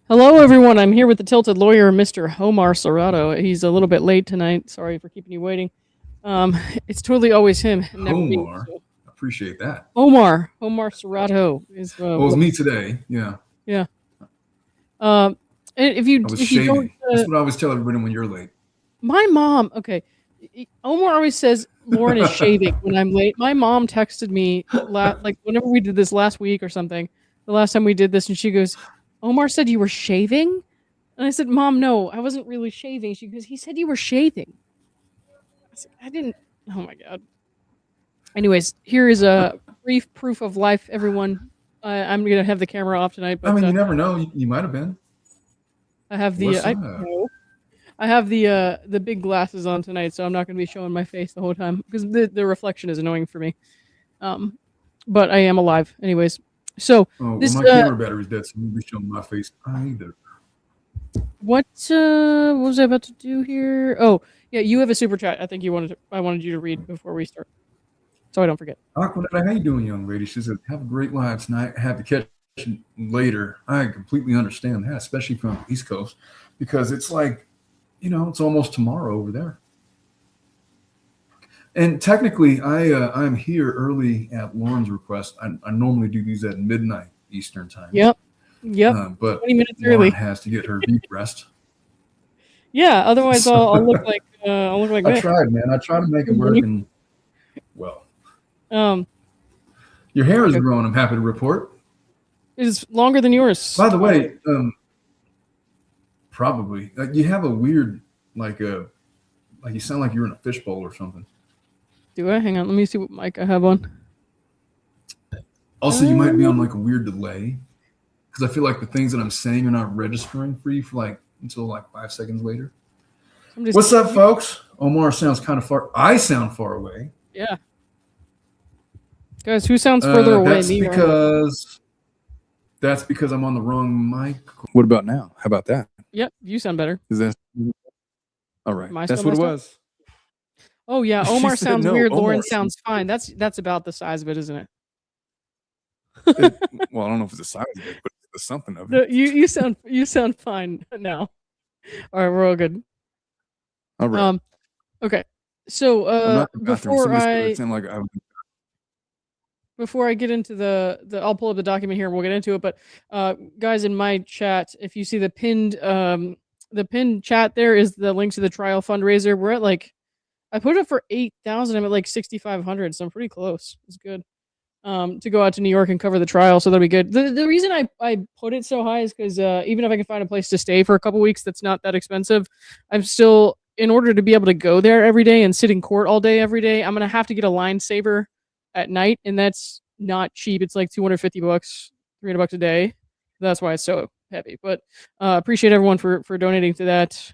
Hello, everyone. I'm here with the Tilted Lawyer, Mr. Omar Serrato. He's a little bit late tonight. Sorry for keeping you waiting. Um, it's totally always him, and never me. Homar. So. Appreciate that. Omar Serrato is Well, it was me today. Yeah. yeah. Um, and if you I was if you don't, shaving. That's what I always tell everybody when you're late. my mom. Okay, Omar always says Lauren is shaving when I'm late. My mom texted me like whenever we did this last week or something. The last time we did this, and she goes, "Omar said you were shaving." And I said, Mom, no, I wasn't really shaving. She goes, he said you were shaving. I said, I didn't. Oh my God. Anyways, here is a brief proof of life, everyone. I'm going to have the camera off tonight, but I mean, you never know. You might have been. I have the, I have the big glasses on tonight, so I'm not going to be showing my face the whole time because the reflection is annoying for me. But I am alive. Anyways. So my camera battery's dead, so I'm going to be showing my face either. What was I about to do here? Oh, yeah, you have a super chat. I think I wanted you to read before we start, so I don't forget. Aquanetta, how you doing, young lady? She said, "Have a great live tonight. Have to catch you later." I completely understand that, especially from the East Coast, because it's like, it's almost tomorrow over there. And technically, I'm here early at Lauren's request. I normally do these at midnight Eastern time. Yep. But 20 minutes Lauren early has to get her deep rest. Yeah. Otherwise, I'll look like I tried, man. I tried to make it work, and your hair is growing. I'm happy to report. It is longer than yours. By the way, probably you have a weird like you sound like you're in a fishbowl or something. Do I? Hang on. Let me see what mic I have on. Also, you might be on like a weird delay because I feel like the things that I'm saying are not registering for you for until 5 seconds later. What's up, folks? Omar sounds kind of far. I sound far away. Yeah. Guys, who sounds further away? That's because I'm on the wrong mic. What about now? How about that? Yep, you sound better. Is that all right? That's what it was. Oh yeah, Omar sounds weird. Lauren sounds fine. That's about the size of it, isn't it? Well, I don't know if it's the size of it, but it's something of it. You sound fine now. All right, we're all good. All right. Okay. So before I get into the I'll pull up the document here and we'll get into it. But guys, in my chat, if you see the pinned chat, there is the link to the trial fundraiser. We're at I put it for 8,000. I'm at 6,500, so I'm pretty close. It's good. To go out to New York and cover the trial, so that'll be good. The reason I put it so high is because even if I can find a place to stay for a couple weeks that's not that expensive, I'm still, in order to be able to go there every day and sit in court all day every day, I'm gonna have to get a line saver at night, and that's not cheap. It's like $250, $300 a day. That's why it's so heavy. But appreciate everyone for donating to that,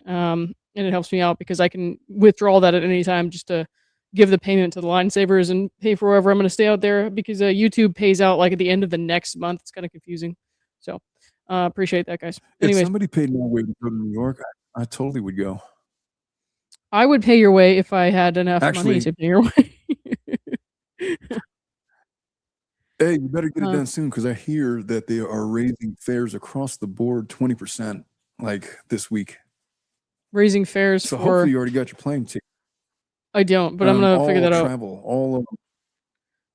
and it helps me out because I can withdraw that at any time just to give the payment to the line savers and pay for wherever I'm going to stay out there because YouTube pays out at the end of the next month. It's kind of confusing. So appreciate that, guys. Anyways, if somebody paid my way to go to New York, I totally would go. I would pay your way if I had enough money to pay your way. Hey, you better get it done soon because I hear that they are raising fares across the board 20% this week. Raising fares so hopefully you already got your plane ticket. I don't, but I'm going to figure that out. All of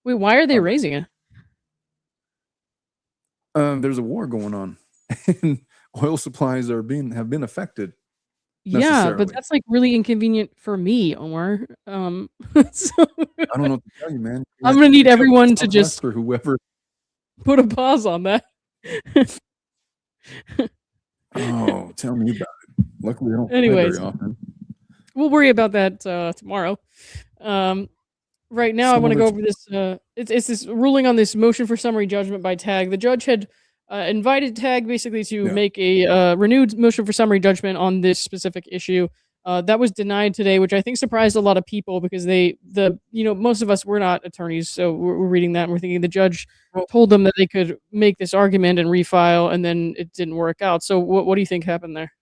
Wait, why are they raising it? There's a war going on, and oil supplies have been affected. Yeah, but that's really inconvenient for me, Omar. So I don't know what to tell you, man. I'm going to need everyone to just for whoever put a pause on that. Oh, tell me about it. Luckily, I don't play very often. We'll worry about that tomorrow. Right now, I want to go over this. It's this ruling on this motion for summary judgment by TAG. The judge had invited TAG basically to make a renewed motion for summary judgment on this specific issue. That was denied today, which I think surprised a lot of people because most of us were not attorneys, so we're reading that and we're thinking the judge told them that they could make this argument and refile, and then it didn't work out. So what do you think happened there?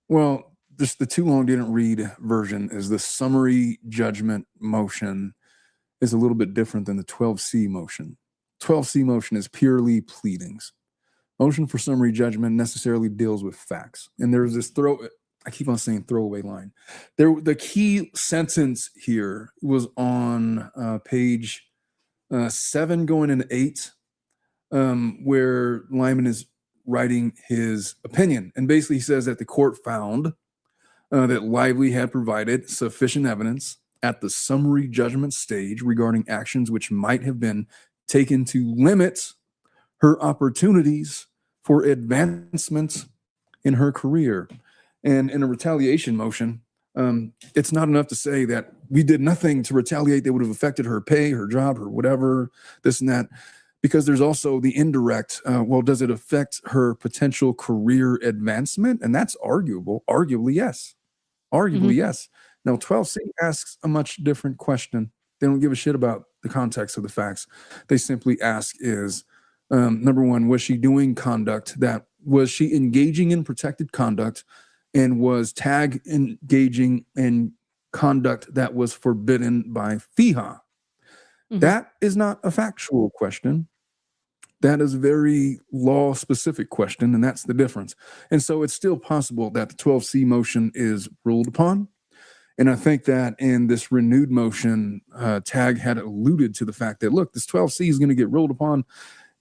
Well, just the too long didn't read version is the summary judgment motion is a little bit different than the 12C motion. 12C motion is purely pleadings. Motion for summary judgment necessarily deals with facts. And there's this I keep on saying throwaway line. The key sentence here was on page 7 going into 8, where Liman is writing his opinion. And basically he says that the court found that Lively had provided sufficient evidence at the summary judgment stage regarding actions which might have been taken to limit her opportunities for advancement in her career. And in a retaliation motion, it's not enough to say that we did nothing to retaliate that would have affected her pay, her job, or whatever, this and that, because there's also the indirect, well, does it affect her potential career advancement? And that's arguably yes. Yes. Now, 12C asks a much different question. They don't give a shit about the context of the facts. They simply ask is, number one, was she engaging in protected conduct, and was Tag engaging in conduct that was forbidden by FEHA? That is not a factual question. That is a very law-specific question, and that's the difference. And so it's still possible that the 12C motion is ruled upon. And I think that in this renewed motion, Tag had alluded to the fact that, look, this 12C is going to get ruled upon.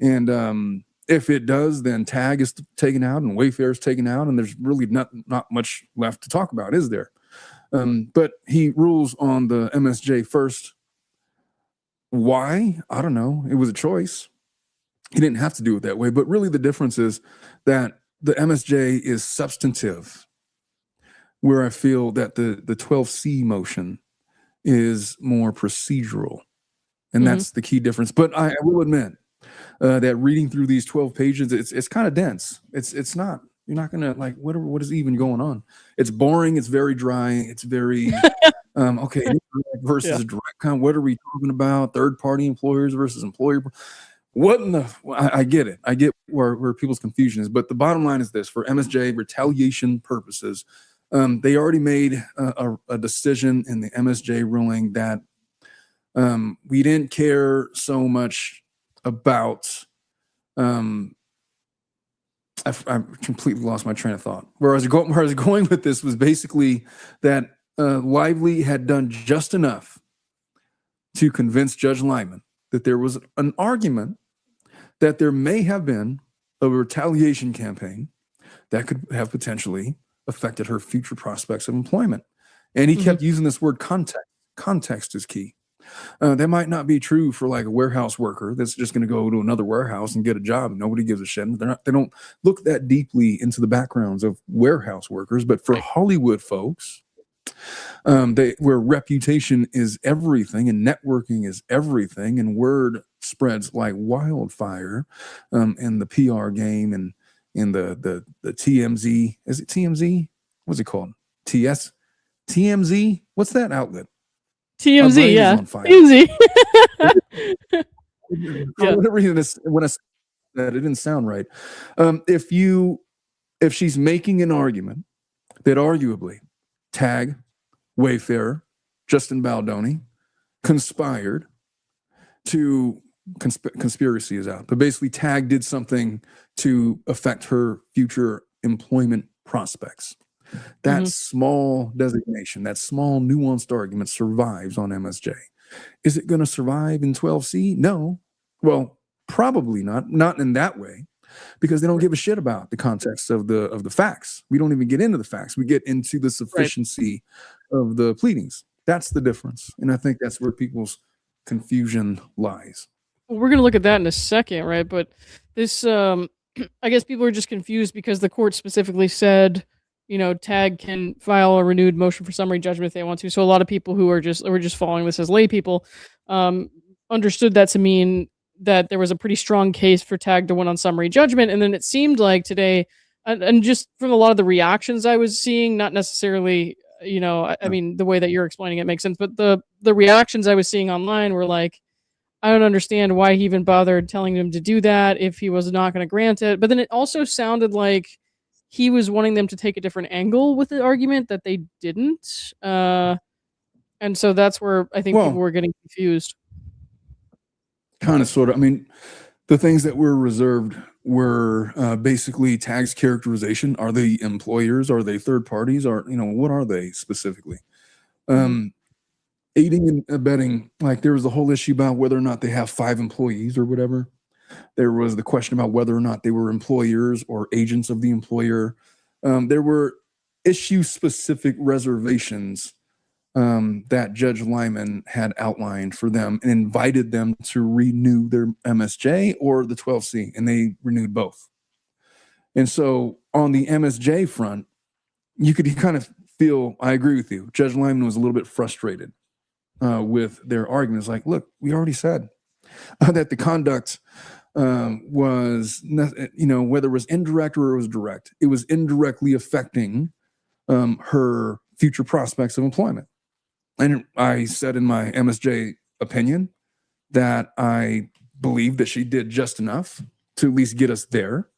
And if it does, then Tag is taken out and Wayfarer is taken out, and there's really not much left to talk about, is there? But he rules on the MSJ first. Why? I don't know. It was a choice. He didn't have to do it that way. But really the difference is that the MSJ is substantive, where I feel that the 12C motion is more procedural. And that's the key difference. But I will admit that reading through these 12 pages, it's kind of dense. It's not, you're not gonna like, what is even going on? It's boring, it's very dry, it's very okay, versus direct kind. What are we talking about? Third party employers versus employer. What in the, I get it. I get where people's confusion is, but the bottom line is this: for MSJ retaliation purposes, they already made a decision in the MSJ ruling that we didn't care so much about. I completely lost my train of thought. Where I was going with this was basically that Lively had done just enough to convince Judge Liman that there was an argument that there may have been a retaliation campaign that could have potentially affected her future prospects of employment. And he kept using this word context. Context is key. That might not be true for like a warehouse worker that's just going to go to another warehouse and get a job. Nobody gives a shit. They don't look that deeply into the backgrounds of warehouse workers. But for Hollywood folks, where reputation is everything and networking is everything, and word spreads like wildfire in the PR game and in the TMZ. Is it TMZ? What's it called? TMZ? What's that outlet? TMZ, yeah. TMZ. For whatever reason, when I said that, it didn't sound right. If she's making an argument that arguably Tag, Wayfarer, Justin Baldoni conspired to conspiracy is out, but basically Tag did something to affect her future employment prospects. That small designation, that small nuanced argument survives on MSJ. Is it going to survive in 12C? No. Well, probably not. Not in that way, because they don't give a shit about the context of the facts. We don't even get into the facts. We get into the sufficiency of the pleadings. That's the difference. And I think that's where people's confusion lies. Well, we're going to look at that in a second, right? But this, I guess people are just confused because the court specifically said, Tag can file a renewed motion for summary judgment if they want to. So a lot of people who were just following this as lay people understood that to mean that there was a pretty strong case for Tag to win on summary judgment. And then it seemed like today, and just from a lot of the reactions I was seeing, not necessarily, I mean, the way that you're explaining it makes sense, but the reactions I was seeing online were like, I don't understand why he even bothered telling them to do that if he was not going to grant it. But then it also sounded like he was wanting them to take a different angle with the argument that they didn't. And so that's where I think people were getting confused. Kind of, sort of. I mean, the things that were reserved were basically TAG's characterization. Are they employers? Are they third parties? Or, what are they specifically? Aiding and abetting, like there was the whole issue about whether or not they have 5 employees or whatever. There was the question about whether or not they were employers or agents of the employer. There were issue-specific reservations that Judge Liman had outlined for them and invited them to renew their MSJ or the 12C, and they renewed both. And so on the MSJ front, you could kind of feel, I agree with you, Judge Liman was a little bit frustrated with their arguments. Like, look, we already said that the conduct was, whether it was indirect or it was direct, it was indirectly affecting her future prospects of employment. And I said in my MSJ opinion that I believe that she did just enough to at least get us there.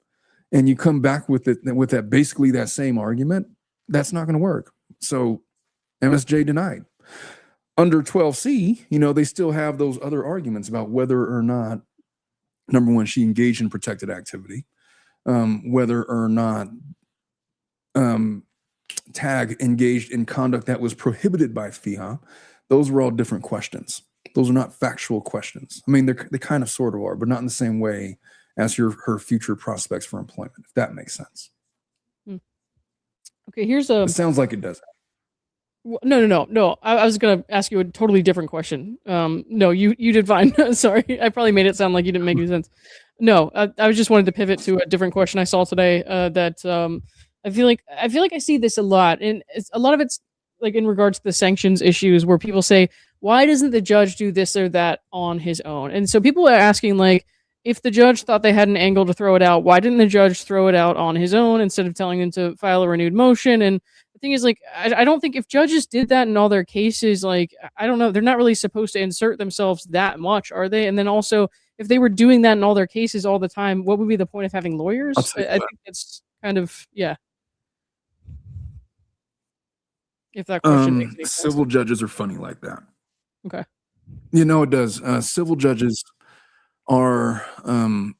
And you come back with that basically that same argument, that's not going to work. So MSJ denied. Under 12C, they still have those other arguments about whether or not, number one, she engaged in protected activity, whether or not TAG engaged in conduct that was prohibited by FEHA. Those were all different questions. Those are not factual questions. I mean, they kind of sort of are, but not in the same way as her future prospects for employment, if that makes sense. Okay, here's It sounds like it does. No. I was going to ask you a totally different question. No, you did fine. Sorry, I probably made it sound like you didn't make any sense. No, I just wanted to pivot to a different question I saw today. That I feel like I see this a lot, and a lot of it's like in regards to the sanctions issues, where people say, "Why doesn't the judge do this or that on his own?" And so people are asking, like, if the judge thought they had an angle to throw it out, why didn't the judge throw it out on his own instead of telling them to file a renewed motion? And the thing is, like, I don't think if judges did that in all their cases, like, I don't know, they're not really supposed to insert themselves that much, are they? And then also, if they were doing that in all their cases all the time, what would be the point of having lawyers? I think it's kind of, yeah. If that question makes any sense. Civil judges are funny like that. Okay. It does. Civil judges are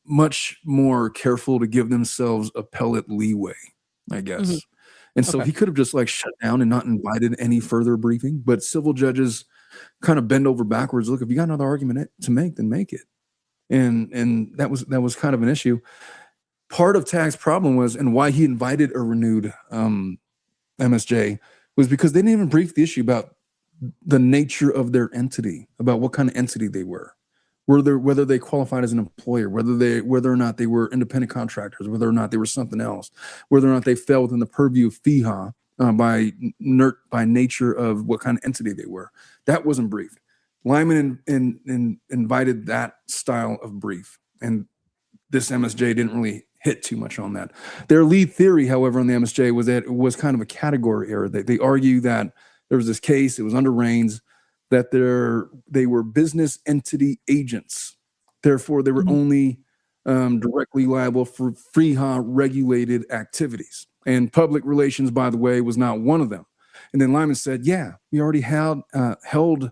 much more careful to give themselves appellate leeway, I guess. And so he could have just like shut down and not invited any further briefing. But civil judges kind of bend over backwards. Look, if you got another argument to make, then make it. And that was kind of an issue. Part of TAG's problem was, and why he invited a renewed MSJ, was because they didn't even brief the issue about the nature of their entity, about what kind of entity they were. Whether they qualified as an employer, whether or not they were independent contractors, whether or not they were something else, whether or not they fell within the purview of FEHA by nature of what kind of entity they were. That wasn't briefed. Liman invited that style of brief, and this MSJ didn't really hit too much on that. Their lead theory, however, on the MSJ was that it was kind of a category error. They argue that there was this case, it was under Raines, that they were business entity agents. Therefore, they were only directly liable for FEHA regulated activities. And public relations, by the way, was not one of them. And then Liman said, yeah, we already held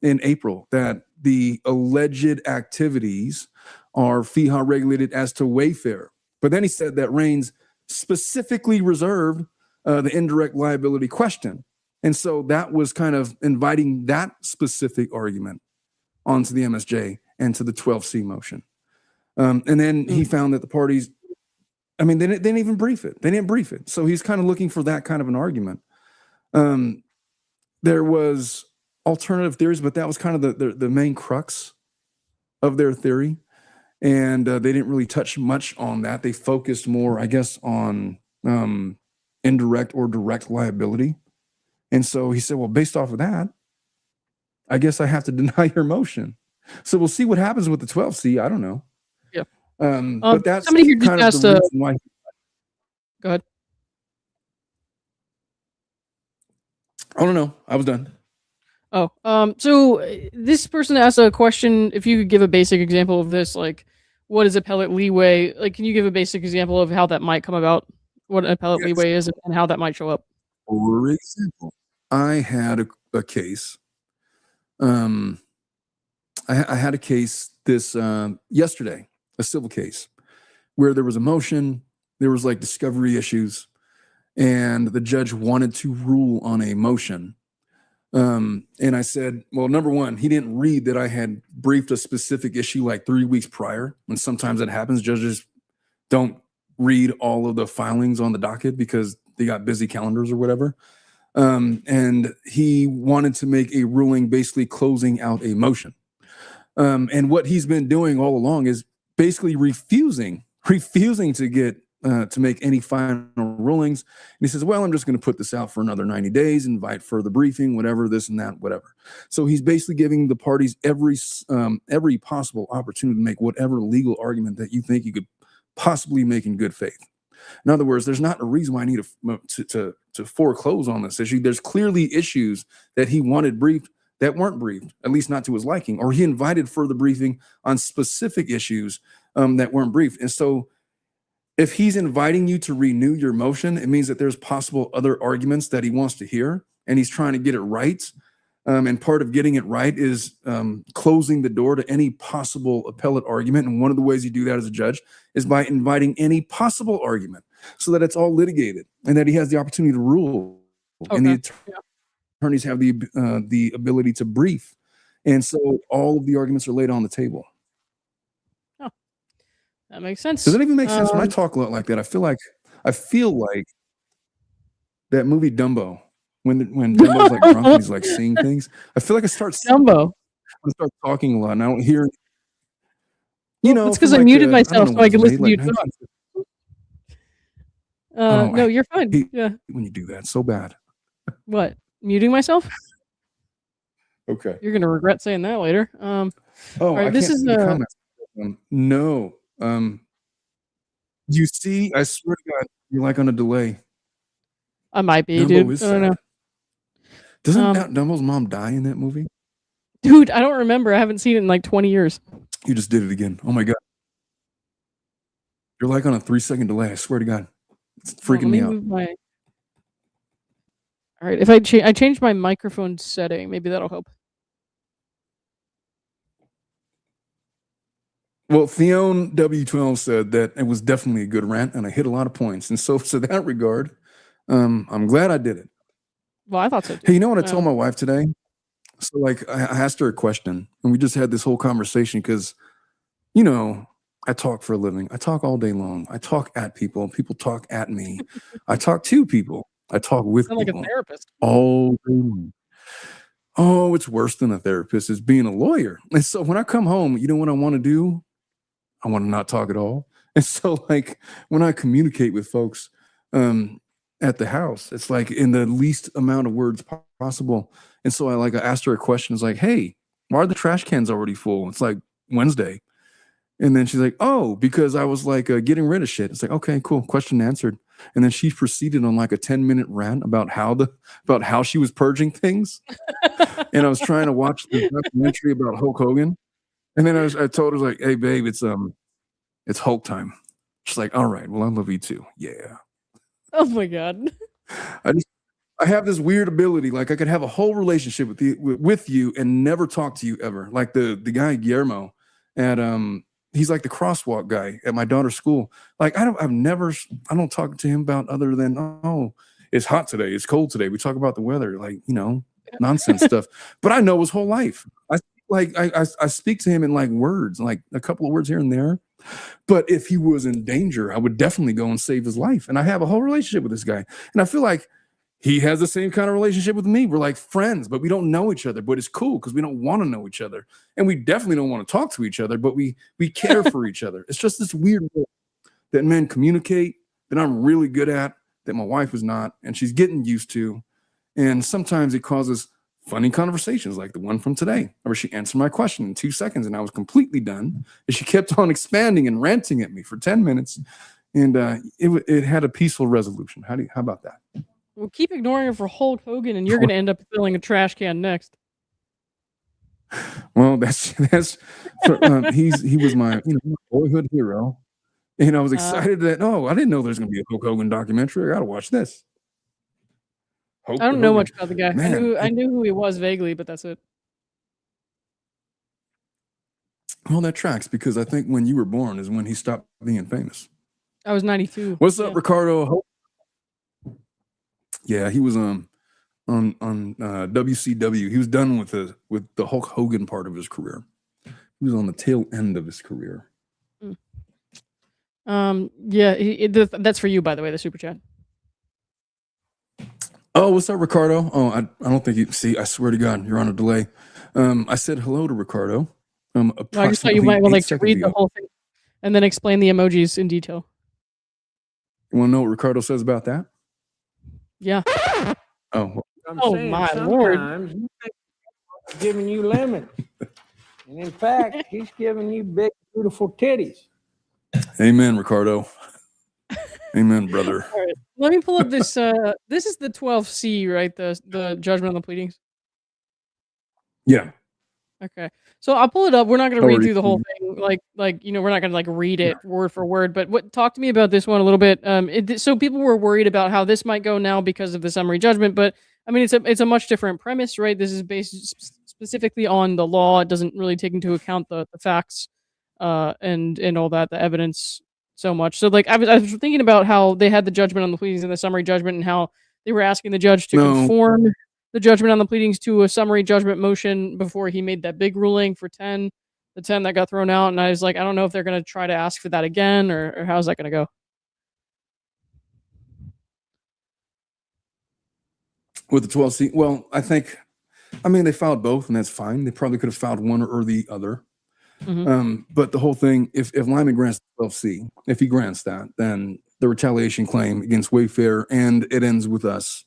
in April that the alleged activities are FEHA regulated as to Wayfarer. But then he said that Raines specifically reserved the indirect liability question. And so that was kind of inviting that specific argument onto the MSJ and to the 12C motion. And then he found that the parties, they didn't even brief it. They didn't brief it. So he's kind of looking for that kind of an argument. There was alternative theories, but that was kind of the main crux of their theory. And they didn't really touch much on that. They focused more, I guess, on indirect or direct liability. And so he said, well, based off of that, I guess I have to deny your motion. So we'll see what happens with the 12C. I don't know. Yeah. But that's somebody here kind just of the asked, reason why. Go ahead. I don't know. I was done. Oh, so this person asked a question. If you could give a basic example of this, like, what is appellate leeway? Like, can you give a basic example of how that might come about? What appellate leeway is and how that might show up? For example, I had a case. I had a case this yesterday, a civil case, where there was a motion, there was like discovery issues, and the judge wanted to rule on a motion. And I said, well, number one, he didn't read that I had briefed a specific issue like 3 weeks prior. And sometimes that happens. Judges don't read all of the filings on the docket because they got busy calendars or whatever. And he wanted to make a ruling basically closing out a motion. And what he's been doing all along is basically refusing to get to make any final rulings. And he says, well, I'm just going to put this out for another 90 days, invite further briefing, whatever, this and that, whatever. So he's basically giving the parties every possible opportunity to make whatever legal argument that you think you could possibly make in good faith. In other words, there's not a reason why I need to foreclose on this issue. There's clearly issues that he wanted briefed that weren't briefed, at least not to his liking, or he invited further briefing on specific issues that weren't briefed. And so if he's inviting you to renew your motion, it means that there's possible other arguments that he wants to hear, and he's trying to get it right. And part of getting it right is closing the door to any possible appellate argument. And one of the ways you do that as a judge is by inviting any possible argument so that it's all litigated and that he has the opportunity to rule. Okay. And the attorneys have the ability to brief. And so all of the arguments are laid on the table. Oh, that makes sense. Does that even make sense? When I talk a lot like that, I feel like that movie Dumbo. When Dumbo's like drunk and he's like seeing things, I feel like I start talking a lot and I don't hear. It's because I muted myself so I could listen to you talk. No, you're fine. Yeah. When you do that, so bad. What? Muting myself? Okay. You're gonna regret saying that later. All right, this is no. You see, I swear to God, you're like on a delay. I might be, dude. I don't know. Doesn't Dumbo's mom die in that movie? Dude, I don't remember. I haven't seen it in like 20 years. You just did it again. Oh my God. You're like on a 3-second delay. I swear to God. It's freaking me out. All right. If I change my microphone setting, maybe that'll help. Well, Theon W12 said that it was definitely a good rant and I hit a lot of points. And so to that regard, I'm glad I did it. Well, I thought so too. Hey, you know what I told my wife today? So like I asked her a question and we just had this whole conversation because, I talk for a living. I talk all day long. I talk at people. People talk at me. I talk to people. I talk with people. Like a therapist. All day long. Oh, it's worse than a therapist. It's being a lawyer. And so when I come home, you know what I want to do? I want to not talk at all. And so like when I communicate with folks at the house, it's like in the least amount of words possible. And so I asked her a question. It's like, hey, why are the trash cans already full? It's like Wednesday. And then she's like, oh, because I was like getting rid of shit. It's like, okay, cool. Question answered. And then she proceeded on like a 10-minute rant about how she was purging things. And I was trying to watch the documentary about Hulk Hogan. And then I told her, like, hey, babe, it's Hulk time. She's like, all right, well, I love you too. Yeah. Oh my God. I have this weird ability. Like I could have a whole relationship with you and never talk to you ever. Like the guy Guillermo at he's like the crosswalk guy at my daughter's school. Like I don't talk to him about other than, oh, it's hot today. It's cold today. We talk about the weather, like, nonsense stuff. But I know his whole life. I speak to him in like words, like a couple of words here and there. But if he was in danger, I would definitely go and save his life. And I have a whole relationship with this guy. And I feel like he has the same kind of relationship with me. We're like friends, but we don't know each other. But it's cool because we don't want to know each other. And we definitely don't want to talk to each other, but we care for each other. It's just this weird way that men communicate that I'm really good at, that my wife is not, and she's getting used to. And sometimes it causes funny conversations like the one from today, where she answered my question in 2 seconds and I was completely done. And she kept on expanding and ranting at me for 10 minutes. And it had a peaceful resolution. How about that? Well, keep ignoring her for Hulk Hogan and you're going to end up filling a trash can next. Well, he was my boyhood hero. And I was excited that, I didn't know there's going to be a Hulk Hogan documentary. I got to watch this. I don't know much about the guy. I knew who he was vaguely, but that's it. Well, that tracks because I think when you were born is when he stopped being famous. I was 92. What's up, Ricardo? Yeah, he was on WCW. He was done with the Hulk Hogan part of his career. He was on the tail end of his career. Yeah, that's for you, by the way, the super chat. Oh, what's up, Ricardo? Oh, I don't think you see. I swear to God, you're on a delay. I said hello to Ricardo. I just thought you might like to read the whole thing and then explain the emojis in detail. You want to know what Ricardo says about that? Yeah. Oh, my Lord! You think he's giving you lemons, and in fact, he's giving you big, beautiful titties. Amen, Ricardo. Amen, brother. All right. Let me pull up this. This is the 12C, right? The judgment on the pleadings. Yeah. Okay. So I'll pull it up. We're not going to read through the whole thing. Like we're not going to read it word for word, but talk to me about this one a little bit. So people were worried about how this might go now because of the summary judgment, but I mean, it's a much different premise, right? This is based specifically on the law. It doesn't really take into account the facts, and all that, the evidence so much. So I was thinking about how they had the judgment on the pleadings and the summary judgment and how they were asking the judge to conform the judgment on the pleadings to a summary judgment motion before he made that big ruling for 10, the 10 that got thrown out. And I was like, I don't know if they're going to try to ask for that again or how's that going to go? With the 12C, well, I mean, they filed both and that's fine. They probably could have filed one or the other. Mm-hmm. But the whole thing, if Liman grants the 12C, if he grants that, then the retaliation claim against Wayfarer and it ends with us.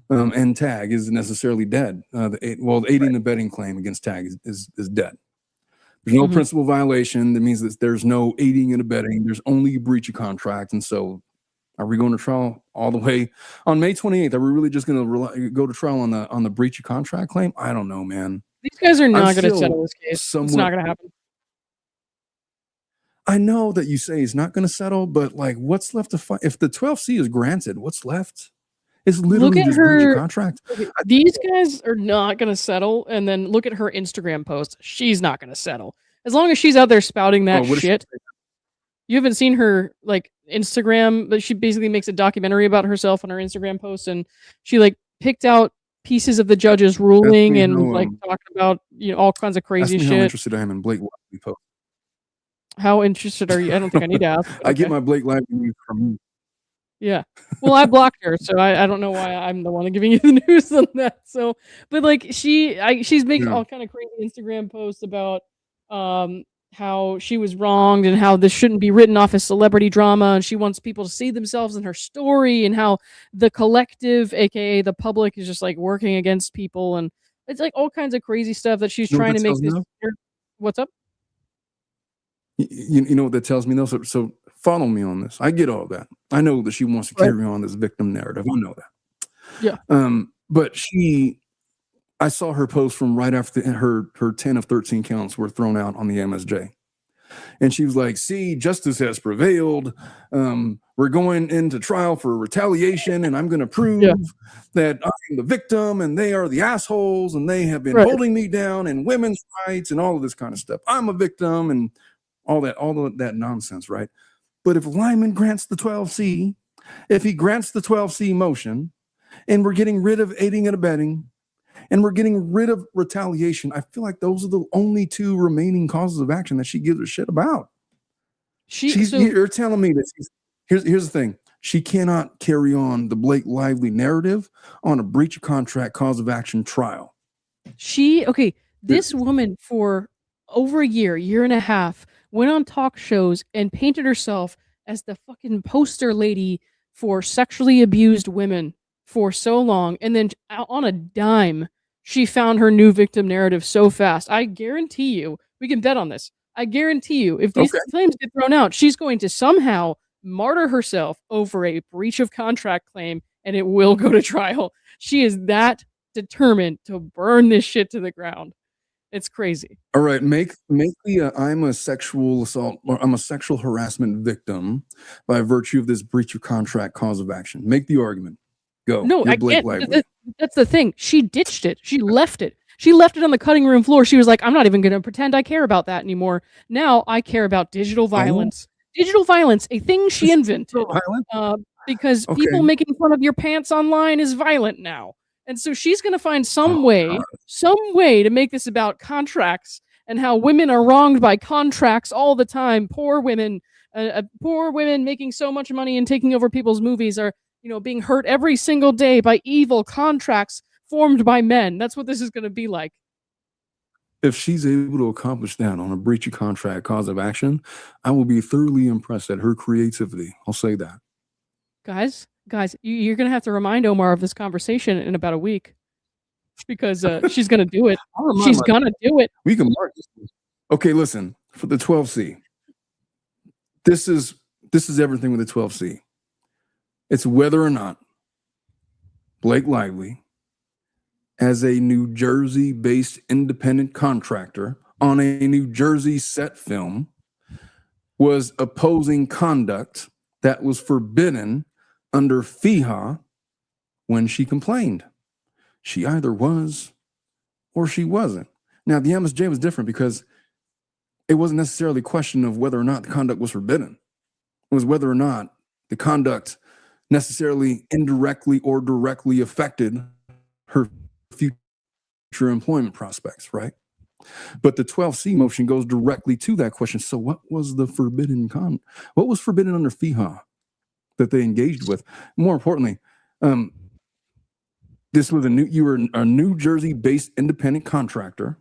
And Tag isn't necessarily dead. The aiding and abetting claim against Tag is dead. There's no principal violation. That means that there's no aiding and abetting. There's only breach of contract. And so, are we going to trial all the way on May 28th? Are we really just going to go to trial on the breach of contract claim? I don't know, man. These guys are not going to settle this case. It's not going to happen. I know that you say it's not going to settle, but what's left to fight? If the 12C is granted, what's left? It's literally just breach of contract. These guys are not going to settle. And then look at her Instagram post. She's not going to settle. As long as she's out there spouting that shit. You haven't seen her Instagram, but she basically makes a documentary about herself on her Instagram post. And she picked out pieces of the judge's ruling and talking about, all kinds of crazy shit. How interested I am in Blake Lively post. How interested are you? I don't think I need to ask. Okay. I get my Blake Lively news from you. Yeah. Well, I blocked her, so I don't know why I'm the one giving you the news on that. So, but she's making all kind of crazy Instagram posts about how she was wronged and how this shouldn't be written off as celebrity drama, and she wants people to see themselves in her story, and how the collective, aka the public, is just working against people, and it's all kinds of crazy stuff that she's trying to make this. What's up? You know what that tells me though? So follow me on this. I get all that. I know that she wants to carry on this victim narrative. I know that. Yeah. But I saw her post from right after her 10 of 13 counts were thrown out on the MSJ. And she was like, see, justice has prevailed. We're going into trial for retaliation, and I'm going to prove that I'm the victim and they are the assholes and they have been holding me down and women's rights and all of this kind of stuff. I'm a victim and all of that nonsense, right? But if Liman grants the 12C, if he grants the 12C motion, and we're getting rid of aiding and abetting, and we're getting rid of retaliation, I feel like those are the only two remaining causes of action that she gives a shit about. You're telling me that here's the thing. She cannot carry on the Blake Lively narrative on a breach of contract cause of action trial. This woman for over a year and a half, went on talk shows and painted herself as the fucking poster lady for sexually abused women for so long. And then on a dime, she found her new victim narrative so fast. I guarantee you, we can bet on this. I guarantee you, if these claims get thrown out, she's going to somehow martyr herself over a breach of contract claim, and it will go to trial. She is that determined to burn this shit to the ground. It's crazy. All right, make the I'm a sexual assault or I'm a sexual harassment victim by virtue of this breach of contract cause of action. Make the argument. Go. No, I can't. That's the thing. She ditched it. She left it. She left it on the cutting room floor. She was like, I'm not even going to pretend I care about that anymore. Now I care about digital violence. Digital violence, a thing she invented. Because people making fun of your pants online is violent now. And so she's going to find some way to make this about contracts and how women are wronged by contracts all the time. Poor women making so much money and taking over people's movies are, being hurt every single day by evil contracts formed by men. That's what this is going to be like. If she's able to accomplish that on a breach of contract cause of action, I will be thoroughly impressed at her creativity. I'll say that. Guys, you're going to have to remind Omar of this conversation in about a week because she's going to do it. She's going to do it. We can mark this. Okay, listen, for the 12C, this is everything with the 12C. It's whether or not Blake Lively, as a New Jersey-based independent contractor on a New Jersey set film, was opposing conduct that was forbidden under FEHA when she complained. She either was or she wasn't. Now, the MSJ was different because it wasn't necessarily a question of whether or not the conduct was forbidden. It was whether or not the conduct necessarily indirectly or directly affected her future employment prospects, right? But the 12C motion goes directly to that question. So what was the forbidden what was forbidden under FEHA that they engaged with? More importantly, this was you were a New Jersey-based independent contractor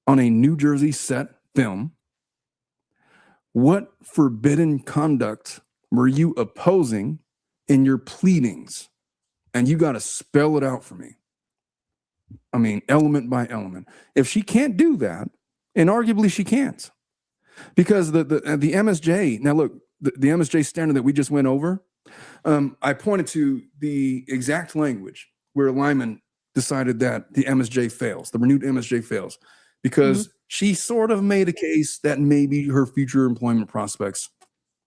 on a New Jersey set film. What forbidden conduct were you opposing in your pleadings? And you got to spell it out for me. I mean, element by element. If she can't do that, and arguably she can't, because the MSJ, now look, the MSJ standard that we just went over, I pointed to the exact language where Liman decided that the MSJ fails, the renewed MSJ fails, because she sort of made a case that maybe her future employment prospects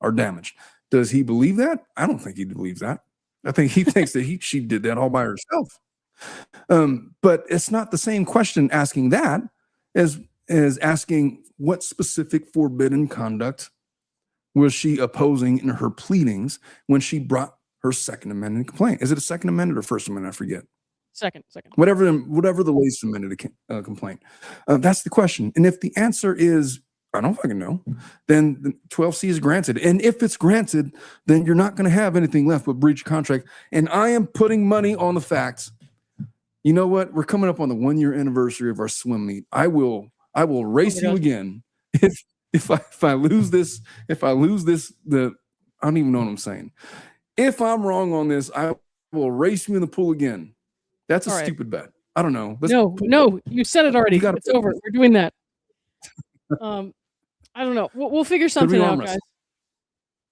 are damaged. Does he believe that? I don't think he believes that. I think he thinks that she did that all by herself. But it's not the same question asking that as asking what specific forbidden conduct was she opposing in her pleadings when she brought her Second Amendment complaint. Is it a Second Amendment or First Amendment? I forget. Second. Whatever the latest amended complaint. That's the question. And if the answer is, I don't fucking know, then the 12C is granted. And if it's granted, then you're not going to have anything left but breach of contract. And I am putting money on the facts. You know what? We're coming up on the 1-year anniversary of our swim meet. I will race you again. If I lose this, I don't even know what I'm saying. If I'm wrong on this, I will race you in the pool again. That's a stupid bet. I don't know. No, you said it already. It's over. We're doing that. I don't know. We'll figure something out, guys.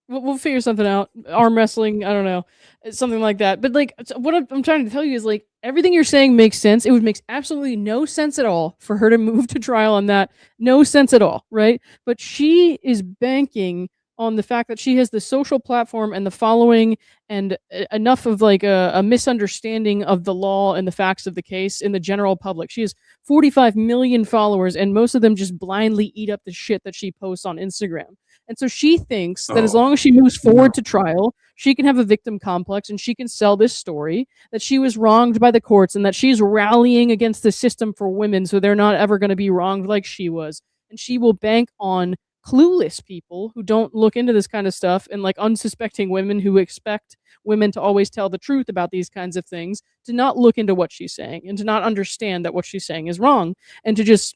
We'll figure something out. Arm wrestling, I don't know, something like that. But like, what I'm trying to tell you is like, everything you're saying makes sense. It would make absolutely no sense at all for her to move to trial on that. No sense at all, right? But she is banking on the fact that she has the social platform and the following and enough of like a misunderstanding of the law and the facts of the case in the general public. She has 45 million followers and most of them just blindly eat up the shit that she posts on Instagram. And so she thinks that as long as she moves forward to trial, she can have a victim complex and she can sell this story that she was wronged by the courts and that she's rallying against the system for women so they're not ever going to be wronged like she was. And she will bank on clueless people who don't look into this kind of stuff and like unsuspecting women who expect women to always tell the truth about these kinds of things to not look into what she's saying and to not understand that what she's saying is wrong and to just,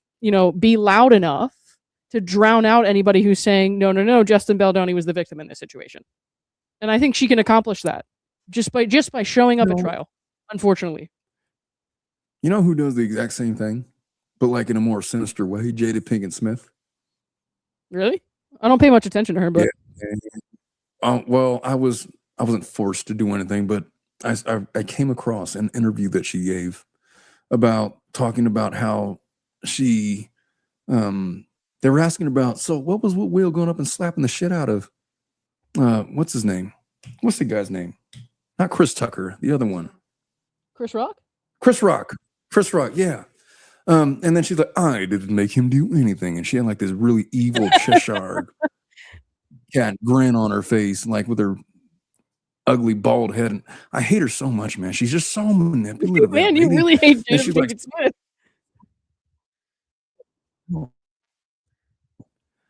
be loud enough to drown out anybody who's saying, no, Justin Baldoni was the victim in this situation. And I think she can accomplish that just by showing up at trial, unfortunately. You know who does the exact same thing, but like in a more sinister way? Jada Pinkett Smith. Really? I don't pay much attention to her, but well, I wasn't forced to do anything, but I came across an interview that she gave about talking about how she they were asking about, so what was Will going up and slapping the shit out of what's his name? What's the guy's name? Not Chris Tucker, the other one. Chris Rock? Chris Rock, yeah. And then she's like, I didn't make him do anything. And she had like this really evil Cheshire cat grin on her face, like with her ugly bald head. And I hate her so much, man. She's just so manipulative. Man, you really hate Jada Pinkett Smith.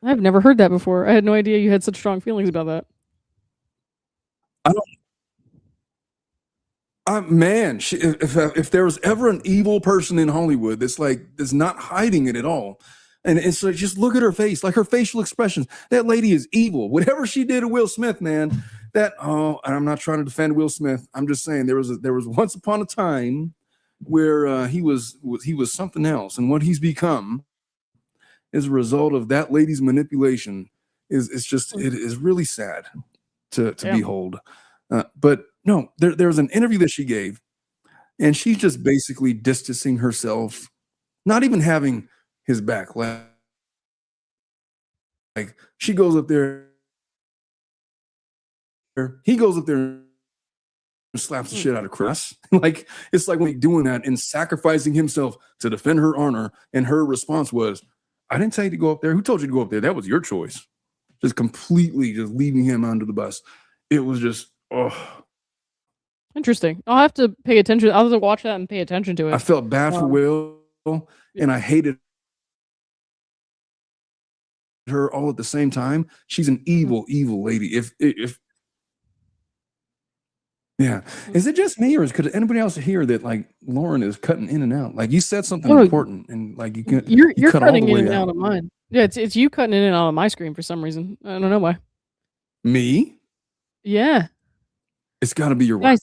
I've never heard that before. I had no idea you had such strong feelings about that. Man, if there was ever an evil person in Hollywood that's not hiding it at all, and it's like, just look at her face, like her facial expressions. That lady is evil. Whatever she did to Will Smith, man. I'm not trying to defend Will Smith. I'm just saying there was once upon a time where he was something else, and what he's become as a result of that lady's manipulation it is really sad to behold. But no, there was an interview that she gave, and she's just basically distancing herself, not even having his back. Like she goes up there, he goes up there and slaps the shit out of Chris. Like it's like when he's doing that and sacrificing himself to defend her honor, and her response was, I didn't tell you to go up there. Who told you to go up there? That was your choice. Just completely just leaving him under the bus. It was just, interesting. I'll have to pay attention. I'll have to watch that and pay attention to it. I felt bad for Will, and I hated her all at the same time. She's an evil, evil lady. If yeah, is it just me, or could anybody else hear that? Like Lauren is cutting in and out. Like you said something important, and like you're cut cutting all the in way and out of mine. Yeah, it's you cutting in and out of my screen for some reason. I don't know why. Me? Yeah. It's got to be your wife.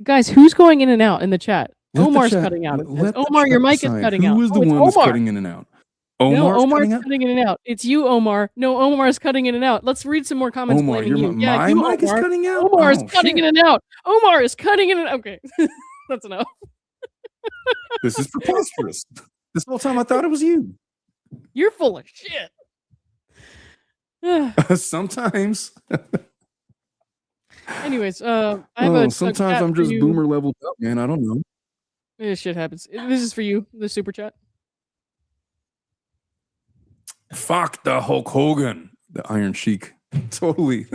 Guys, who's going in and out in the chat? Omar's cutting out. Omar, your mic is cutting out. Who is the one that's cutting in and out? Omar's cutting in and out. It's you, Omar. No, Omar's cutting in and out. Let's read some more comments blaming you. My mic is cutting out? Omar's cutting in and out. Omar is cutting in and out. Okay, that's enough. This is preposterous. This whole time I thought it was you. You're full of shit. Sometimes. Anyways, I have sometimes I'm just boomer leveled up, man. I don't know. This shit happens. This is for you, the super chat. Fuck the Hulk Hogan, the Iron Sheik. Totally.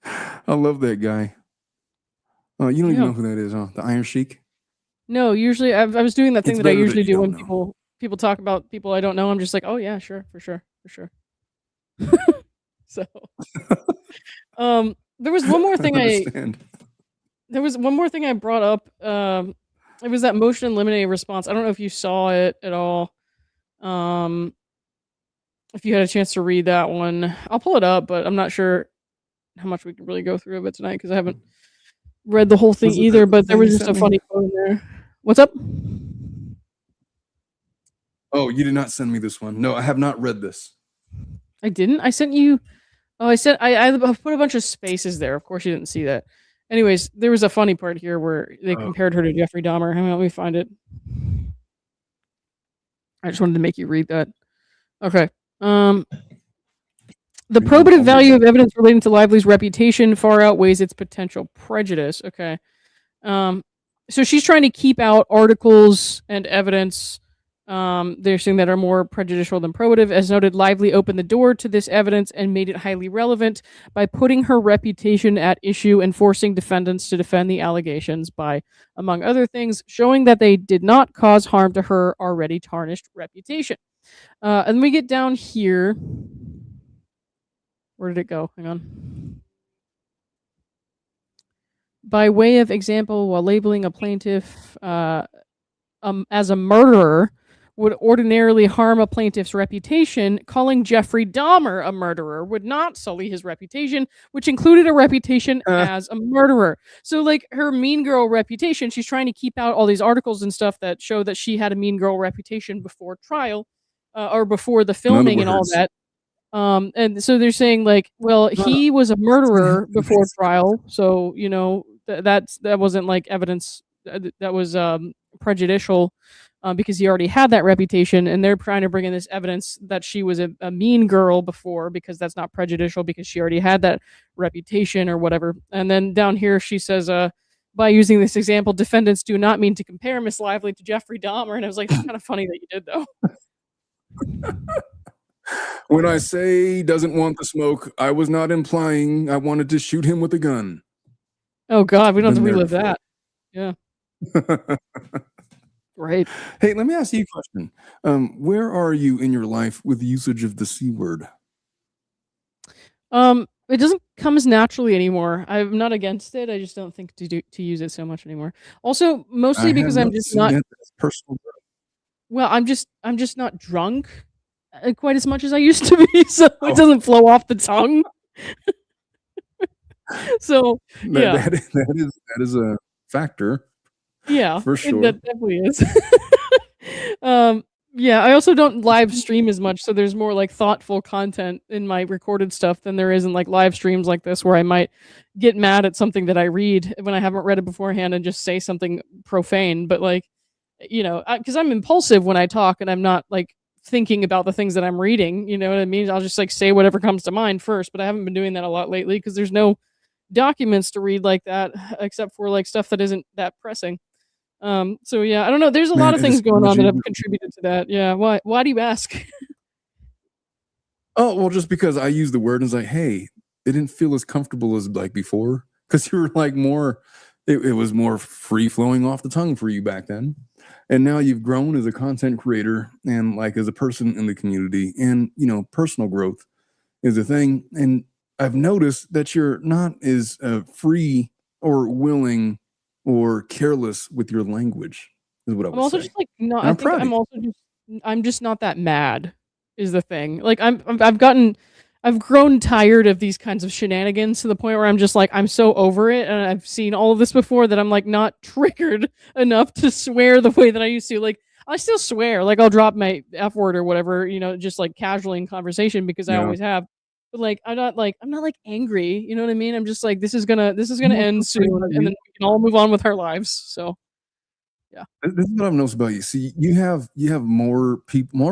I love that guy. Oh, you don't even know who that is, huh? The Iron Sheik? No, usually I was doing that thing that I usually do when people talk about people I don't know. I'm just like, oh yeah, sure, for sure. So, there was one more thing there was one more thing I brought up. It was that motion and limine response. I don't know if you saw it at all. If you had a chance to read that one, I'll pull it up, but I'm not sure how much we can really go through of it tonight because I haven't read the whole thing either. But there was just a funny quote in there. What's up? Oh, you did not send me this one. No, I have not read this. I didn't. I sent you. Oh, I said I put a bunch of spaces there. Of course, you didn't see that. Anyways, there was a funny part here where they compared her to Jeffrey Dahmer. Hang on, let me find it. I just wanted to make you read that. Okay. The probative value of evidence relating to Lively's reputation far outweighs its potential prejudice. Okay. So she's trying to keep out articles and evidence they're saying that are more prejudicial than probative. As noted, Lively opened the door to this evidence and made it highly relevant by putting her reputation at issue and forcing defendants to defend the allegations by, among other things, showing that they did not cause harm to her already tarnished reputation. And we get down here. Where did it go? Hang on. By way of example, while labeling a plaintiff as a murderer would ordinarily harm a plaintiff's reputation, calling Jeffrey Dahmer a murderer would not sully his reputation, which included a reputation as a murderer. So, like, her mean girl reputation, she's trying to keep out all these articles and stuff that show that she had a mean girl reputation before trial, or before the filming and all that. And so they're saying, like, well, he was a murderer before trial, so, you know, that wasn't like evidence that was prejudicial, because he already had that reputation, and they're trying to bring in this evidence that she was a mean girl before, because that's not prejudicial because she already had that reputation or whatever. And then down here she says, by using this example, defendants do not mean to compare Miss Lively to Jeffrey Dahmer. And I was like, it's kind of funny that you did, though. When I say doesn't want the smoke, I was not implying I wanted to shoot him with a gun. Oh, God, we don't have to Been there relive before. that. Yeah. Right. Hey, let me ask you a question. Where are you in your life with the usage of the C word? It doesn't come as naturally anymore. I'm not against it. I just don't think to use it so much anymore. Also, mostly because I'm just not personal. Well, I'm just not drunk quite as much as I used to be, so it doesn't flow off the tongue. So yeah, that is a factor. Yeah, for sure. That definitely is. Yeah, I also don't live stream as much, so there's more like thoughtful content in my recorded stuff than there is in like live streams like this, where I might get mad at something that I read when I haven't read it beforehand and just say something profane. But like, because I'm impulsive when I talk and I'm not like thinking about the things that I'm reading. You know what I mean? I'll just like say whatever comes to mind first. But I haven't been doing that a lot lately because there's no documents to read like that except for like stuff that isn't that pressing. So yeah, I don't know. There's a lot of things going on that have contributed to that. Yeah. Why do you ask? Oh, well, just because I use the word and it's like, hey, it didn't feel as comfortable as like before. Because you were like it was more free flowing off the tongue for you back then. And now you've grown as a content creator and like as a person in the community, and personal growth is a thing. And I've noticed that you're not as free or willing or careless with your language, is what I would say. I'm also just like no. I think I'm just not that mad. Is the thing. Like I've grown tired of these kinds of shenanigans to the point where I'm just like I'm so over it, and I've seen all of this before that I'm like not triggered enough to swear the way that I used to. Like I still swear. Like I'll drop my F word or whatever, just like casually in conversation because I always have. But like I'm not like angry, you know what I mean? I'm just like this is gonna end soon, and then we can all move on with our lives. So yeah. This is what I've noticed about you. See, you have more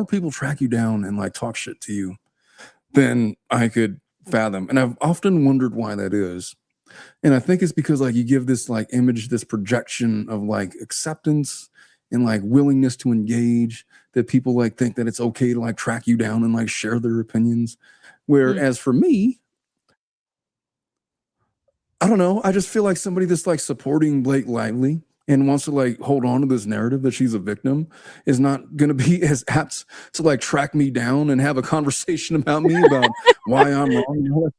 people track you down and like talk shit to you than I could fathom. And I've often wondered why that is. And I think it's because like you give this like image, this projection of like acceptance and like willingness to engage, that people like think that it's okay to like track you down and like share their opinions. Whereas for me, I don't know. I just feel like somebody that's like supporting Blake Lively and wants to like hold on to this narrative that she's a victim is not going to be as apt to like track me down and have a conversation about me about why I'm wrong.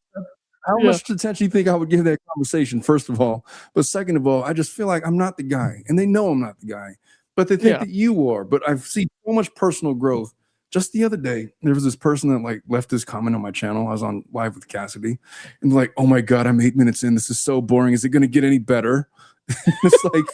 How much attention do you think I would give that conversation, first of all? But second of all, I just feel like I'm not the guy, and they know I'm not the guy, but they think that you are. But I've seen so much personal growth. Just the other day, there was this person that like left this comment on my channel. I was on live with Cassidy, and like, oh my God, I'm 8 minutes in. This is so boring. Is it going to get any better? It's like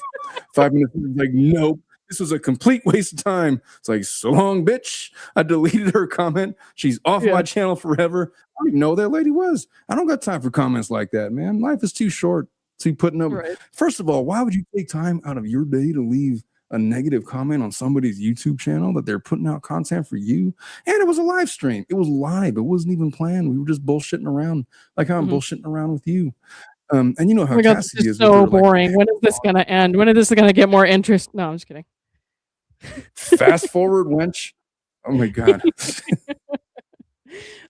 5 minutes. Like, nope. This was a complete waste of time. It's like, so long, bitch. I deleted her comment. She's off my channel forever. I don't even know who that lady was. I don't got time for comments like that, man. Life is too short to be putting up. Right. First of all, why would you take time out of your day to leave a negative comment on somebody's YouTube channel that they're putting out content for you? And it was a live stream. It was live. It wasn't even planned. We were just bullshitting around like how I'm bullshitting around with you. And you know how Cassidy is so boring. Like, when is this gonna end? When is this gonna get more interest? No, I'm just kidding. Fast forward, wench. Oh my God.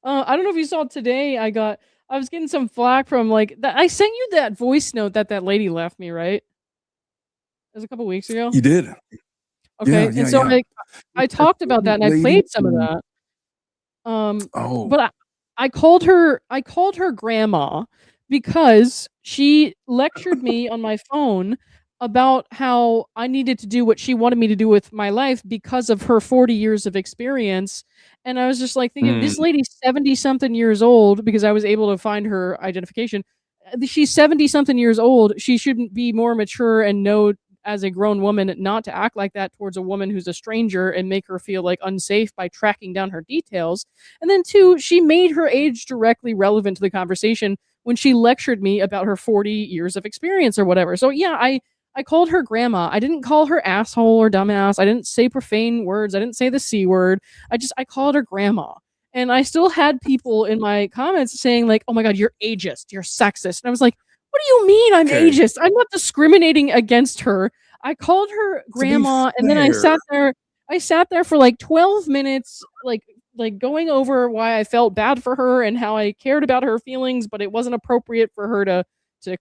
I don't know if you saw today. I was getting some flack from like that. I sent you that voice note that lady left me, right? It was a couple weeks ago. You did. Okay. And so I talked about that and I played some of that. But I called her grandma because she lectured me on my phone about how I needed to do what she wanted me to do with my life because of her 40 years of experience. And I was just like thinking, this lady's 70-something years old, because I was able to find her identification. She's 70-something years old. She shouldn't be more mature and know as a grown woman not to act like that towards a woman who's a stranger and make her feel like unsafe by tracking down her details. And then two, she made her age directly relevant to the conversation when she lectured me about her 40 years of experience or whatever. So yeah, I called her grandma. I didn't call her asshole or dumbass. I didn't say profane words. I didn't say the C word. I called her grandma. And I still had people in my comments saying like, oh my God, you're ageist, you're sexist. And I was like, What do you mean I'm Okay. ageist? I'm not discriminating against her. I called her grandma, and then I sat there for like 12 minutes, like going over why I felt bad for her and how I cared about her feelings, but it wasn't appropriate for her to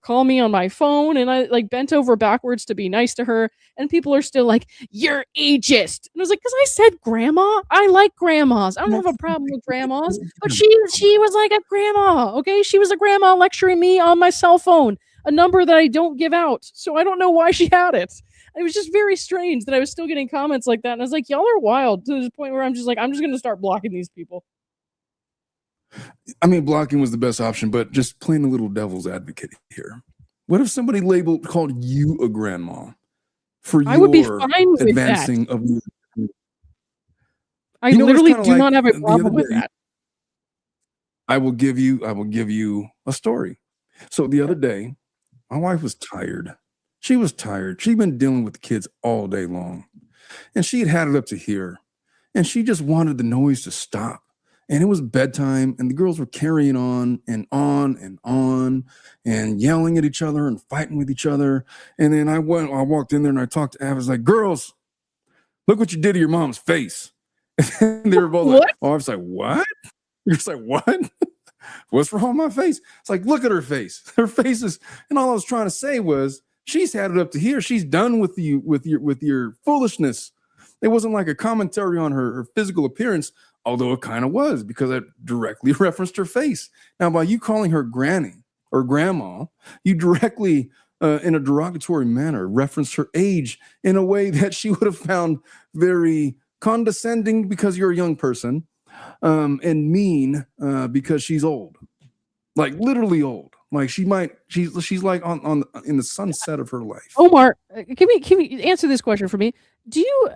call me on my phone, and I like bent over backwards to be nice to her, and people are still like, "You're ageist." And I was like, "'Cause I said grandma. I like grandmas. I don't have a problem with grandmas." But she was like a grandma, okay? She was a grandma lecturing me on my cell phone, a number that I don't give out. So I don't know why she had it. It was just very strange that I was still getting comments like that. And I was like, y'all are wild, to the point where I'm just going to start blocking these people. I mean, blocking was the best option, but just playing a little devil's advocate here. What if somebody called you a grandma for I would be your fine with advancing that. of your... I literally do not have a problem with that. I will give you a story. So the other day, my wife was tired. She was tired. She'd been dealing with the kids all day long, and she had it up to here, and she just wanted the noise to stop. And it was bedtime, and the girls were carrying on and on and on and yelling at each other and fighting with each other. And then I walked in there and I talked to Av. I was like, "Girls, look what you did to your mom's face." And they were both like, "Oh," I was like, "What?" You're just like, "What? What's wrong with my face?" It's like, look at her face. Her face is, and all I was trying to say was, she's had it up to here. She's done with you, with your foolishness. It wasn't like a commentary on her physical appearance, although it kind of was, because it directly referenced her face. Now, by you calling her granny or grandma, you directly, in a derogatory manner, referenced her age in a way that she would have found very condescending because you're a young person, and mean because she's old, like literally old. Like she's like on in the sunset of her life. Omar, can we answer this question for me? Do you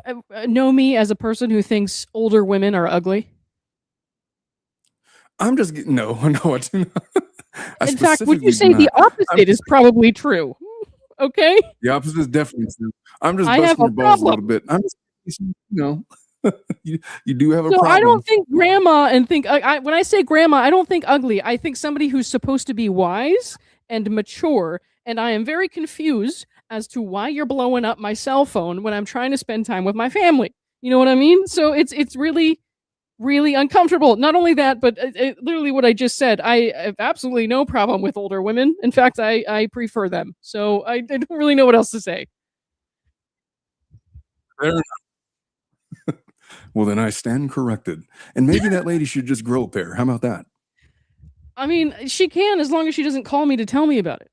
know me as a person who thinks older women are ugly? I'm just no, I do not. In fact, would you say the opposite is probably true? Okay. The opposite is definitely true. I'm just I have busting a your balls a problem. little bit. I'm just, you do have a So problem. I don't think grandma and think when I say grandma, I don't think ugly. I think somebody who's supposed to be wise and mature. And I am very confused as to why you're blowing up my cell phone when I'm trying to spend time with my family. You know what I mean? So it's really, really uncomfortable. Not only that, but literally what I just said. I have absolutely no problem with older women. In fact, I prefer them. So I don't really know what else to say. Fair enough. Well, then I stand corrected. And maybe that lady should just grow a pair. How about that? I mean, she can, as long as she doesn't call me to tell me about it.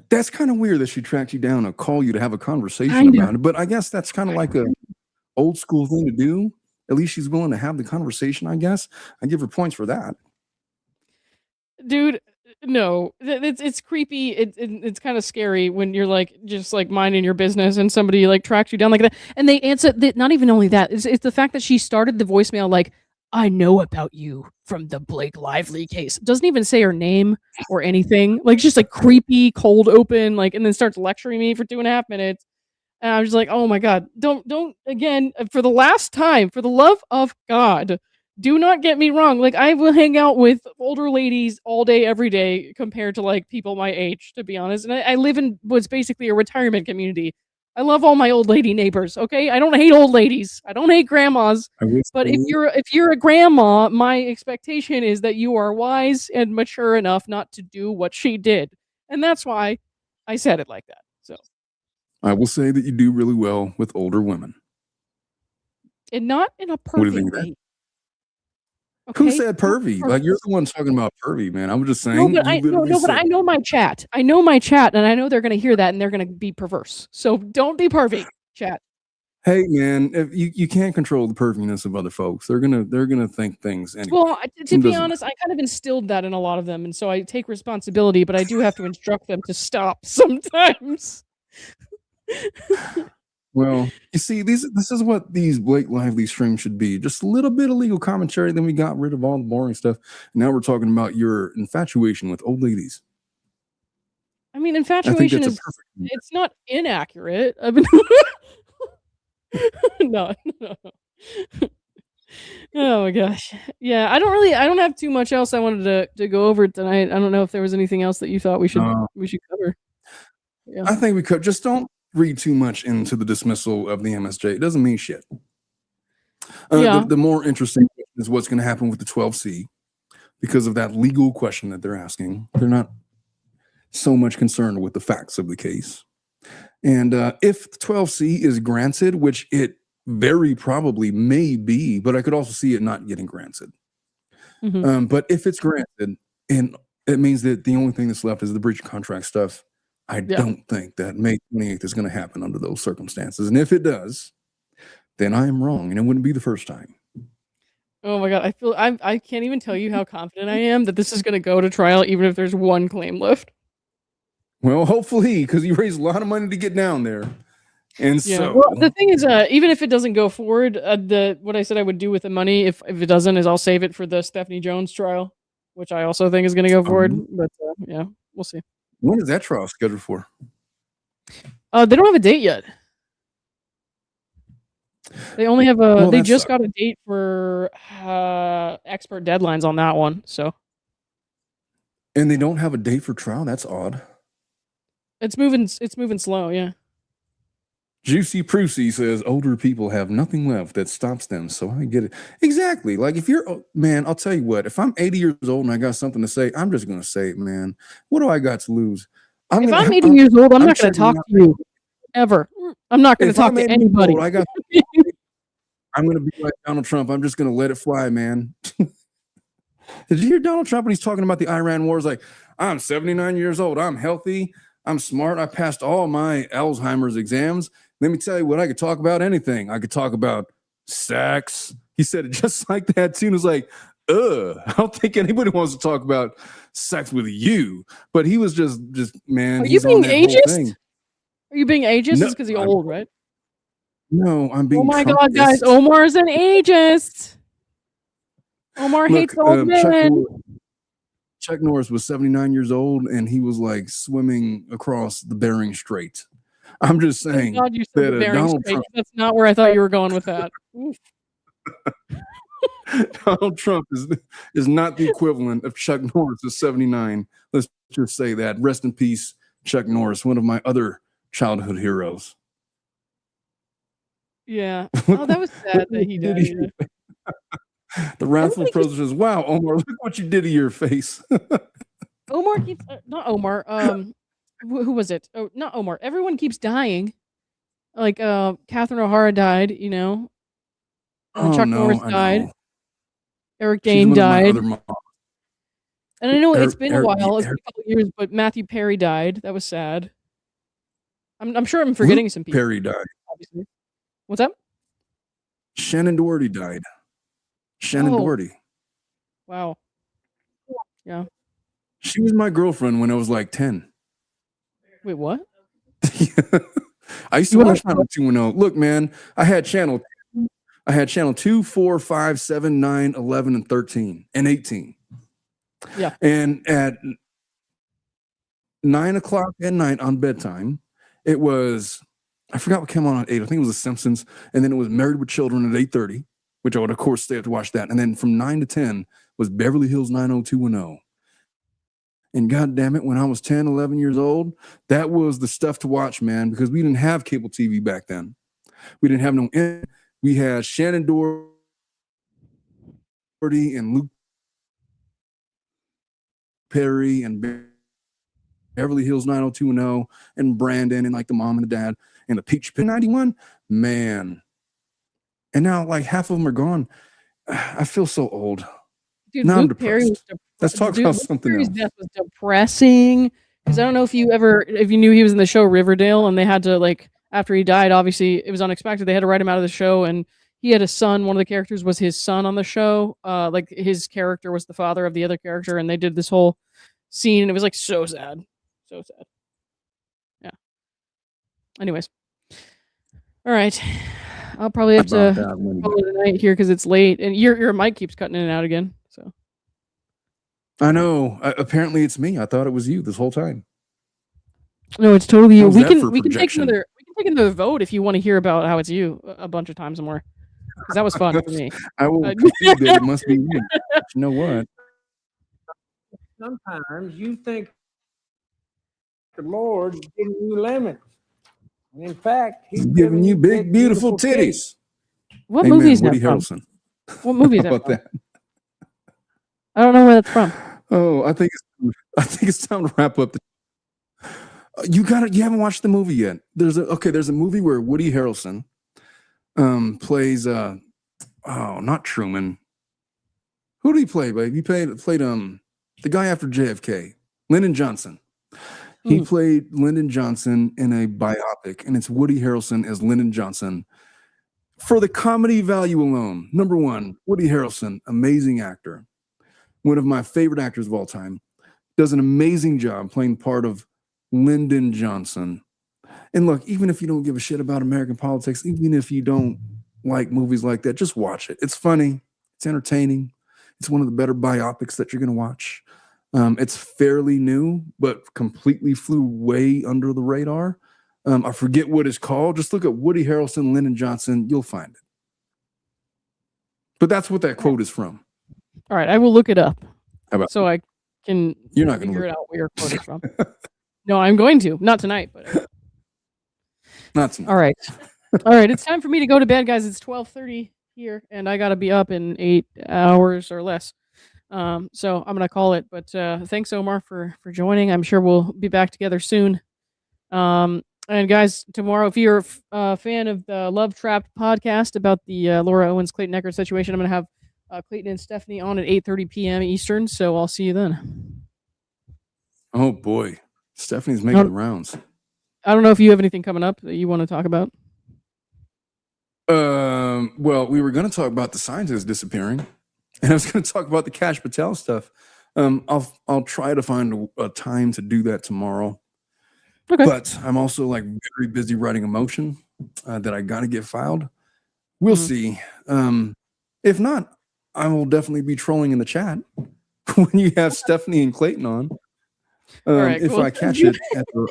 That's kind of weird that she tracked you down and call you to have a conversation about it. But I guess that's kind of like a old school thing to do. At least she's willing to have the conversation, I guess. I give her points for that. Dude, no, it's creepy. It's kind of scary when you're like just like minding your business and somebody like tracks you down like that. And they answer that. Not even only that, it's the fact that she started the voicemail like, "I know about you from the Blake Lively case." Doesn't even say her name or anything. Like just like creepy, cold open, like, and then starts lecturing me for 2.5 minutes. And I was just like, oh my God, don't again, for the last time, for the love of God, do not get me wrong. Like, I will hang out with older ladies all day, every day, compared to like people my age, to be honest. And I live in what's basically a retirement community. I love all my old lady neighbors. Okay, I don't hate old ladies. I don't hate grandmas. But if you're a grandma, my expectation is that you are wise and mature enough not to do what she did, and that's why I said it like that. So I will say that you do really well with older women. and not in a What do you pervy think of that? way. Okay? Who said pervy? Like, you're the one talking about pervy, man. I was just saying. No, but I know my chat. I know my chat, and I know they're going to hear that, and they're going to be perverse. So don't be pervy, chat. Hey, man, if you can't control the perviness of other folks. They're gonna think things anyway. Well, to be honest, I kind of instilled that in a lot of them, and so I take responsibility. But I do have to instruct them to stop sometimes. Well, you see, this is what these Blake Lively streams should be. Just a little bit of legal commentary, then we got rid of all the boring stuff. Now we're talking about your infatuation with old ladies. I mean, infatuation it's not inaccurate. I mean, no. Oh my gosh. Yeah, I don't have too much else I wanted to go over tonight. I don't know if there was anything else that you thought we should cover. Yeah. I think we could just don't read too much into the dismissal of the MSJ. It doesn't mean shit. The more interesting is what's going to happen with the 12C because of that legal question that they're asking. They're not so much concerned with the facts of the case. And if the 12C is granted, which it very probably may be, but I could also see it not getting granted. Mm-hmm. But if it's granted, and it means that the only thing that's left is the breach of contract stuff. I don't think that May 28th is going to happen under those circumstances. And if it does, then I am wrong, and it wouldn't be the first time. Oh my God. I can't even tell you how confident I am that this is going to go to trial, even if there's one claim left. Well, hopefully, because you raised a lot of money to get down there. And so, well, the thing is, even if it doesn't go forward, what I said I would do with the money, if it doesn't, is I'll save it for the Stephanie Jones trial, which I also think is going to go forward. But yeah, we'll see. When is that trial scheduled for? They don't have a date yet. They only have they just got a date for expert deadlines on that one. So, and they don't have a date for trial. That's odd. It's moving slow. Yeah. Juicy Prusy says older people have nothing left that stops them. So I get it. Exactly. Like if you're, man, I'll tell you what, if I'm 80 years old and I got something to say, I'm just going to say it, man. What do I got to lose? If I'm 80 years old, I'm not going to talk to you ever. I'm not going to talk to anybody. Old, I'm going to be like Donald Trump. I'm just going to let it fly, man. Did you hear Donald Trump when he's talking about the Iran war? He's like, I'm 79 years old. I'm healthy. I'm smart. I passed all my Alzheimer's exams. Let me tell you what, I could talk about anything. I could talk about sex. He said it just like that too. And it was like, I don't think anybody wants to talk about sex with you. But he was just man. Are you being ageist? Are you being ageist? It's because he's old, right? No, I'm being. Oh my God, guys! Omar's an ageist. Omar hates old men. Chuck Norris was 79 years old, and he was like swimming across the Bering Strait. I'm just saying. God, you said that Donald Trump. That's not where I thought you were going with that. Donald Trump is not the equivalent of Chuck Norris is 79. Let's just say that. Rest in peace, Chuck Norris, one of my other childhood heroes. Yeah. Oh, that was sad that he died. The wrathful president says, "Wow, Omar, look what you did to your face." Omar keeps not Omar. Who was it? Oh, not Omar. Everyone keeps dying. Like Catherine O'Hara died. You know. Chuck Norris died. Eric Dane died. And I know it's been a while. It's been a couple of years, but Matthew Perry died. That was sad. I'm sure I'm forgetting some people. Perry died. Obviously. What's up? Shannon Doherty died. Shannon Doherty. Wow. Yeah. She was my girlfriend when I was like 10. Wait, what? I used to watch 90210. Look, man, I had channel 2, 4, 5, 7, 9, 11, and 13, and 18. Yeah. And at 9 o'clock at night on bedtime, it was, I forgot what came on at 8. I think it was The Simpsons. And then it was Married with Children at 8:30, which I would, of course, stay up to watch that. And then from 9 to 10 was Beverly Hills 90210. And God damn it, when I was 10, 11 years old, that was the stuff to watch, man, because we didn't have cable TV back then. We didn't have no internet. We had Shannon Doherty and Luke Perry and Beverly Hills 90210 and Brandon and like the mom and the dad and the Peach Pin 91. Man. And now like half of them are gone. I feel so old. Dude, now Luke I'm depressed. Perry was Let's talk about something else. Death was depressing because I don't know if you knew he was in the show Riverdale, and they had to, like, after he died, obviously it was unexpected. They had to write him out of the show, and he had a son. One of the characters was his son on the show. Like his character was the father of the other character, and they did this whole scene, and it was like so sad, so sad. Yeah. Anyways, all right. I'll probably have to call it a night here because it's late, and your mic keeps cutting in and out again. So. I know. Apparently, it's me. I thought it was you this whole time. No, it's totally you. We can take another vote if you want to hear about how it's you a bunch of times more. because that was fun for me. I will concede that it must be me. But you know what? Sometimes you think the Lord is giving you lemons. And in fact, he's Giving you big, beautiful titties. What Amen. movie is that Woody from? Harrelson. What movie is How that about from? that? I don't know where that's from. Oh, I think it's time to wrap up. You haven't watched the movie yet. There's a movie where Woody Harrelson plays not Truman. Who did he play, babe? He played the guy after JFK, Lyndon Johnson. He played Lyndon Johnson in a biopic, and it's Woody Harrelson as Lyndon Johnson. For the comedy value alone, number one, Woody Harrelson, amazing actor. One of my favorite actors of all time. Does an amazing job playing the part of Lyndon Johnson. And look, even if you don't give a shit about American politics, even if you don't like movies like that, just watch it. It's funny. It's entertaining. It's one of the better biopics that you're going to watch. It's fairly new, but completely flew way under the radar. I forget what it's called. Just look at Woody Harrelson, Lyndon Johnson. You'll find it. But that's what that quote is from. All right, I will look it up so you? I can You're not going to figure look it out where your quote is from. No, I'm going to. Not tonight, but not tonight. All right. All right, it's time for me to go to bed, guys. It's 12:30 here, and I got to be up in 8 hours or less. So I'm gonna call it. But thanks, Omar, for joining. I'm sure we'll be back together soon. And guys, tomorrow, if you're a fan of the Love Trapped podcast about the Laura Owens Clayton Eckert situation, I'm gonna have Clayton and Stephanie on at 8:30 p.m. Eastern. So I'll see you then. Oh boy, Stephanie's making the rounds. I don't know if you have anything coming up that you want to talk about. Well, we were going to talk about the scientists disappearing, and I was going to talk about the Kash Patel stuff. I'll try to find a time to do that tomorrow. Okay. But I'm also like very busy writing a motion that I got to get filed. We'll see. If not, I will definitely be trolling in the chat when you have Stephanie and Clayton on. Right, if cool. I catch it at the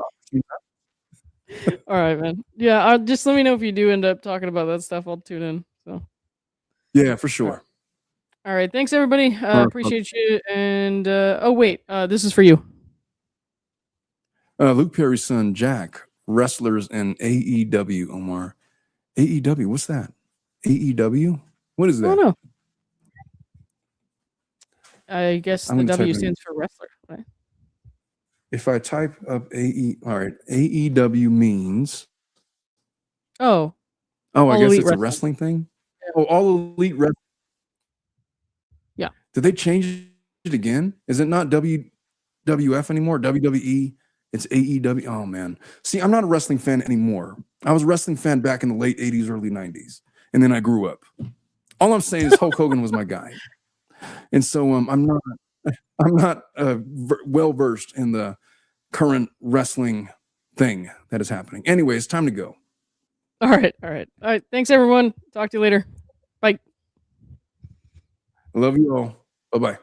All right, man. Yeah, just let me know if you do end up talking about that stuff. I'll tune in. So. Yeah, for sure. All right. Thanks, everybody. Appreciate you. And oh wait, this is for you. Luke Perry's son Jack, wrestlers in AEW. Omar, AEW. What's that? AEW. What is that? I don't know. I guess the W stands for wrestler, right? If I type up all right, AEW means. Oh, I guess it's a wrestling thing. Yeah. Oh, All Elite Wrestling. Yeah. Did they change it again? Is it not WWF anymore? WWE. It's AEW. Oh man. See, I'm not a wrestling fan anymore. I was a wrestling fan back in the late 80s, early 90s, and then I grew up. All I'm saying is Hulk Hogan was my guy, and so I'm not well versed in the current wrestling thing that is happening. Anyway, it's time to go. All right. Thanks, everyone. Talk to you later. Bye. I love you all. Bye-bye.